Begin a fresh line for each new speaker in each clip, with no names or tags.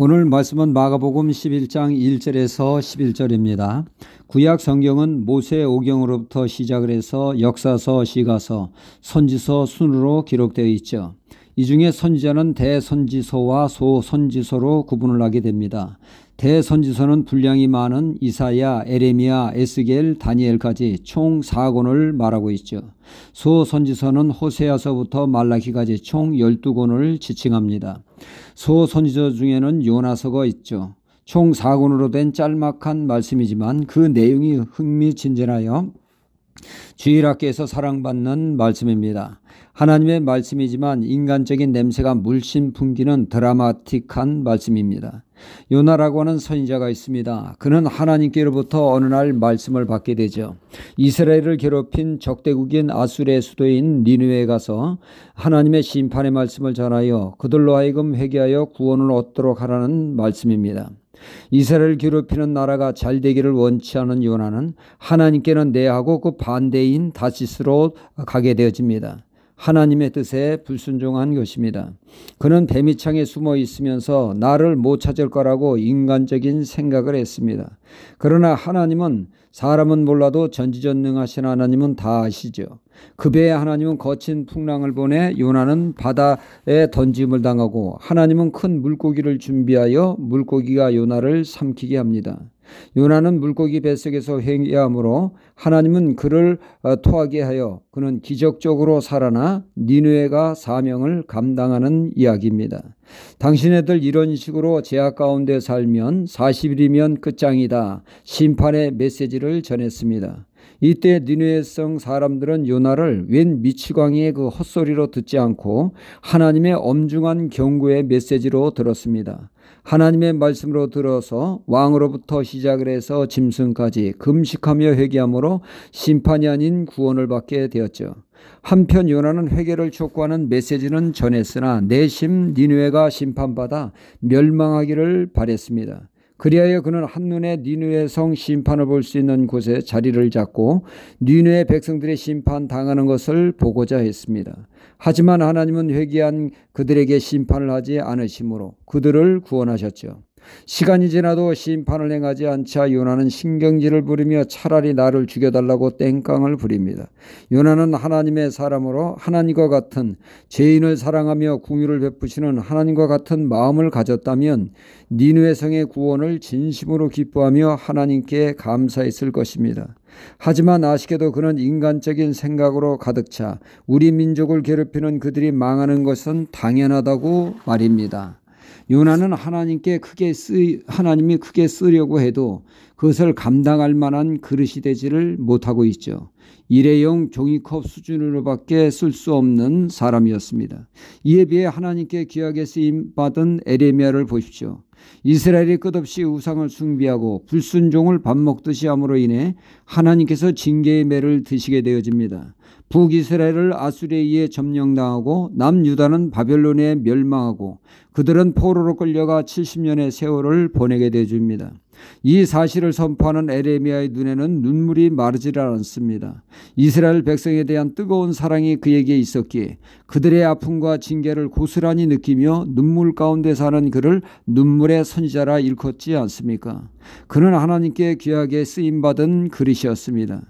오늘 말씀은 마가복음 11장 1절에서 11절입니다. 구약 성경은 모세 오경으로부터 시작을 해서 역사서, 시가서, 선지서 순으로 기록되어 있죠. 이 중에 선지자는 대선지서와 소선지서로 구분을 하게 됩니다. 대선지서는 분량이 많은 이사야, 에레미야, 에스겔, 다니엘까지 총 4권을 말하고 있죠. 소선지서는 호세아서부터 말라기까지 총 12권을 지칭합니다. 소선지서 중에는 요나서가 있죠. 총 4권으로 된 짤막한 말씀이지만 그 내용이 흥미진진하여 주일학교에서 사랑받는 말씀입니다. 하나님의 말씀이지만 인간적인 냄새가 물씬 풍기는 드라마틱한 말씀입니다. 요나라고 하는 선지자가 있습니다. 그는 하나님께로부터 어느 날 말씀을 받게 되죠. 이스라엘을 괴롭힌 적대국인 아수르의 수도인 니느웨에 가서 하나님의 심판의 말씀을 전하여 그들로 하여금 회개하여 구원을 얻도록 하라는 말씀입니다. 이스라엘을 괴롭히는 나라가 잘 되기를 원치 않은 요나는 하나님께는 내하고 그 반대인 다시스로 가게 되어집니다. 하나님의 뜻에 불순종한 것입니다. 그는 뱀이창에 숨어 있으면서 나를 못 찾을 거라고 인간적인 생각을 했습니다. 그러나 하나님은, 사람은 몰라도 전지전능하신 하나님은 다 아시죠. 그 배에 하나님은 거친 풍랑을 보내 요나는 바다에 던짐을 당하고 하나님은 큰 물고기를 준비하여 물고기가 요나를 삼키게 합니다. 요나는 물고기 뱃속에서 회개함으로 하나님은 그를 토하게 하여 그는 기적적으로 살아나 니느웨가 사명을 감당하는 이야기입니다. 당신네들 이런 식으로 제약 가운데 살면 40일이면 끝장이다. 심판의 메시지를 전했습니다. 이때 니느웨성 사람들은 요나를 웬 미치광이의 그 헛소리로 듣지 않고 하나님의 엄중한 경고의 메시지로 들었습니다. 하나님의 말씀으로 들어서 왕으로부터 시작을 해서 짐승까지 금식하며 회개함으로 심판이 아닌 구원을 받게 되었죠. 한편 요나는 회개를 촉구하는 메시지는 전했으나 내심 니느웨가 심판받아 멸망하기를 바랬습니다. 그리하여 그는 한눈에 니느웨 성 심판을 볼 수 있는 곳에 자리를 잡고 니느웨 백성들의 심판 당하는 것을 보고자 했습니다. 하지만 하나님은 회개한 그들에게 심판을 하지 않으심으로 그들을 구원하셨죠. 시간이 지나도 심판을 행하지 않자 요나는 신경질을 부리며 차라리 나를 죽여달라고 땡깡을 부립니다. 요나는 하나님의 사람으로 하나님과 같은, 죄인을 사랑하며 긍휼을 베푸시는 하나님과 같은 마음을 가졌다면 니느웨 성의 구원을 진심으로 기뻐하며 하나님께 감사했을 것입니다. 하지만 아쉽게도 그는 인간적인 생각으로 가득 차 우리 민족을 괴롭히는 그들이 망하는 것은 당연하다고 말입니다. 요나는 하나님이 크게 쓰려고 해도 그것을 감당할 만한 그릇이 되지를 못하고 있죠. 일회용 종이컵 수준으로밖에 쓸 수 없는 사람이었습니다. 이에 비해 하나님께 귀하게 쓰임받은 에레미야를 보십시오. 이스라엘이 끝없이 우상을 숭배하고 불순종을 밥 먹듯이 함으로 인해 하나님께서 징계의 매를 드시게 되어집니다. 북이스라엘을 아수르에 의해 점령당하고 남유다는 바벨론에 멸망하고 그들은 포로로 끌려가 70년의 세월을 보내게 되어집니다. 이 사실을 선포하는 에레미야의 눈에는 눈물이 마르지 않습니다. 이스라엘 백성에 대한 뜨거운 사랑이 그에게 있었기에 그들의 아픔과 징계를 고스란히 느끼며 눈물 가운데 사는 그를 눈물의 선지자라 일컫지 않습니까? 그는 하나님께 귀하게 쓰임받은 그릇이었습니다.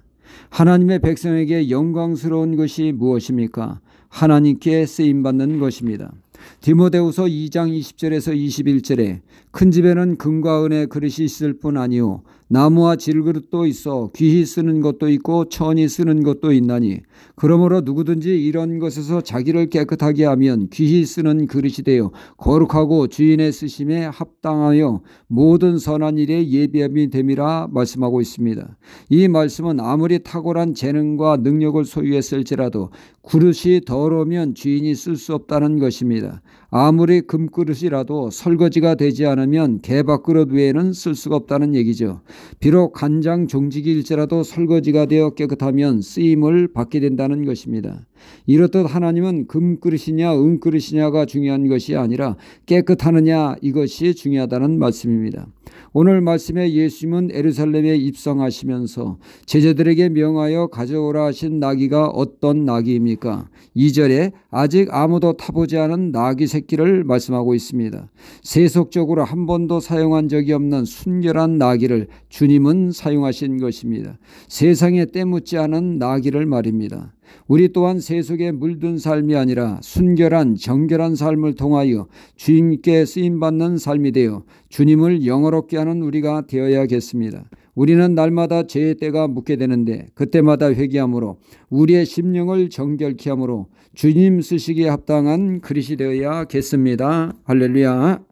하나님의 백성에게 영광스러운 것이 무엇입니까? 하나님께 쓰임받는 것입니다. 디모데후서 2장 20절에서 21절에 큰 집에는 금과 은의 그릇이 있을 뿐 아니요 나무와 질그릇도 있어 귀히 쓰는 것도 있고 천히 쓰는 것도 있나니 그러므로 누구든지 이런 것에서 자기를 깨끗하게 하면 귀히 쓰는 그릇이 되어 거룩하고 주인의 쓰심에 합당하여 모든 선한 일에 예비함이 됨이라 말씀하고 있습니다. 이 말씀은 아무리 탁월한 재능과 능력을 소유했을지라도 그릇이 더러우면 주인이 쓸 수 없다는 것입니다. 아무리 금그릇이라도 설거지가 되지 않으면 개밥그릇 외에는 쓸 수가 없다는 얘기죠. 비록 간장 종지기일지라도 설거지가 되어 깨끗하면 쓰임을 받게 된다는 것입니다. 이렇듯 하나님은 금그릇이냐 은그릇이냐가 중요한 것이 아니라 깨끗하느냐 이것이 중요하다는 말씀입니다. 오늘 말씀에 예수님은 예루살렘에 입성하시면서 제자들에게 명하여 가져오라 하신 나귀가 어떤 나귀입니까? 2절에 아직 아무도 타보지 않은 나귀 새끼를 말씀하고 있습니다. 세속적으로 한 번도 사용한 적이 없는 순결한 나귀를 주님은 사용하신 것입니다. 세상에 때묻지 않은 나귀를 말입니다. 우리 또한 세속에 물든 삶이 아니라 순결한 정결한 삶을 통하여 주님께 쓰임받는 삶이 되어 주님을 영화롭게 하는 우리가 되어야겠습니다. 우리는 날마다 죄의 때가 묻게 되는데 그때마다 회개함으로 우리의 심령을 정결케 함으로 주님 쓰시기에 합당한 그릇이 되어야겠습니다. 할렐루야.